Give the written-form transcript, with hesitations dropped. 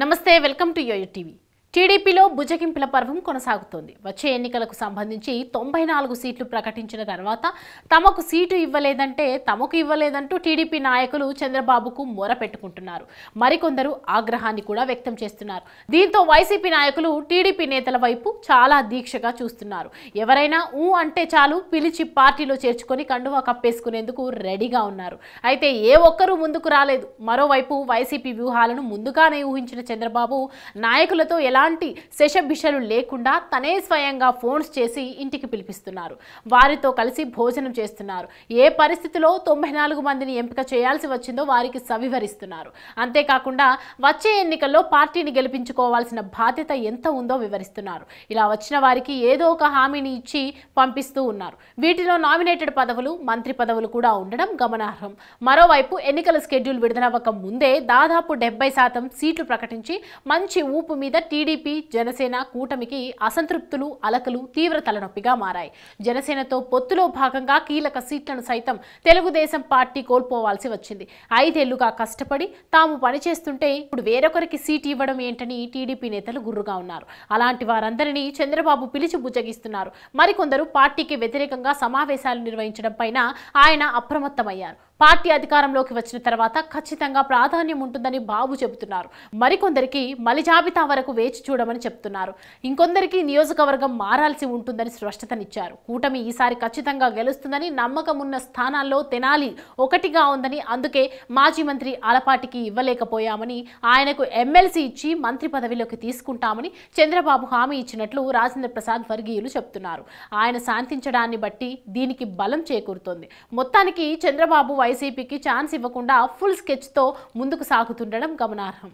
నమస్తే welcome to yo-yo TV. టీడీపీలో బుజ్జగింపుల పర్వం కొనసాగుతోంది. వచ్చే ఎన్నికలకు సంబంధించి 94 సీట్లు ప్రకటించిన తర్వాత తమకు సీటు ఇవ్వలేదంటూ టీడీపీ నాయకులు చంద్రబాబుకు మొర పెట్టుకుంటున్నారు. మరికొందరు ఆగ్రహాన్ని కూడా వ్యక్తం చేస్తున్నారు. దీంతో వైసీపీ నాయకులు టీడీపీ నేతల వైపు చాలా దీక్షగా చూస్తున్నారు. ఎవరైనా అంటే చాలు పిలిచి పార్టీలో చేర్చుకొని కండువా కప్పేసుకునేందుకు రెడీగా ఉన్నారు. అయితే ఏ ఒక్కరూ ముందుకు రాలేదు. మరోవైపు వైసీపీ వ్యూహాలను ముందుగానే ఊహించిన చంద్రబాబు నాయకులతో ఎలాంటి శేషభిషలు లేకుండా తనే స్వయంగా ఫోన్స్ చేసి ఇంటికి పిలిపిస్తున్నారు. వారితో కలిసి భోజనం చేస్తున్నారు. ఏ పరిస్థితిలో 94 మందిని ఎంపిక చేయాల్సి వచ్చిందో వారికి సవివరిస్తున్నారు. అంతేకాకుండా వచ్చే ఎన్నికల్లో పార్టీని గెలిపించుకోవాల్సిన బాధ్యత ఎంత ఉందో వివరిస్తున్నారు. ఇలా వచ్చిన వారికి ఏదో ఒక హామీని ఇచ్చి పంపిస్తూ ఉన్నారు. వీటిలో నామినేటెడ్ పదవులు, మంత్రి పదవులు కూడా ఉండడం గమనార్హం. మరోవైపు ఎన్నికల స్కెడ్యూల్ విడుదలవ్వక ముందే దాదాపు 70% సీట్లు ప్రకటించి మంచి ఊపు మీద టీడీపీ, జనసేన కూటమికి అసంతృప్తులు, అలకలు తీవ్ర తలనొప్పిగా మారాయి. జనసేనతో పొత్తులో భాగంగా కీలక సీట్లను సైతం తెలుగుదేశం పార్టీ కోల్పోవాల్సి వచ్చింది. 5 ఏళ్లుగా కష్టపడి తాము పనిచేస్తుంటే ఇప్పుడు వేరొకరికి సీటు ఇవ్వడం ఏంటని టీడీపీ నేతలు గుర్రుగా ఉన్నారు. అలాంటి వారందరినీ చంద్రబాబు పిలిచి బుజ్జగిస్తున్నారు. మరికొందరు పార్టీకి వ్యతిరేకంగా సమావేశాలు నిర్వహించడం పైన ఆయన అప్రమత్తమయ్యారు. పార్టీ అధికారంలోకి వచ్చిన తర్వాత ఖచ్చితంగా ప్రాధాన్యం ఉంటుందని బాబు చెబుతున్నారు. మరికొందరికి మలి జాబితా వరకు వేచి చూడమని చెప్తున్నారు. ఇంకొందరికి నియోజకవర్గం మారాల్సి ఉంటుందని స్పష్టతనిచ్చారు. కూటమి ఈసారి ఖచ్చితంగా గెలుస్తుందని నమ్మకం ఉన్న స్థానాల్లో తెనాలి ఒకటిగా ఉందని, అందుకే మాజీ మంత్రి ఆలపాటికి ఇవ్వలేకపోయామని, ఆయనకు ఎమ్మెల్సీ ఇచ్చి మంత్రి పదవిలోకి తీసుకుంటామని చంద్రబాబు హామీ ఇచ్చినట్లు రాజేంద్ర ప్రసాద్ వర్గీయులు చెప్తున్నారు. ఆయన శాంతించడాన్ని బట్టి దీనికి బలం చేకూరుతోంది. మొత్తానికి చంద్రబాబు వైసీపీకి ఛాన్స్ ఇవ్వకుండా ఫుల్ స్కెచ్తో ముందుకు సాగుతుండడం గమనార్హం.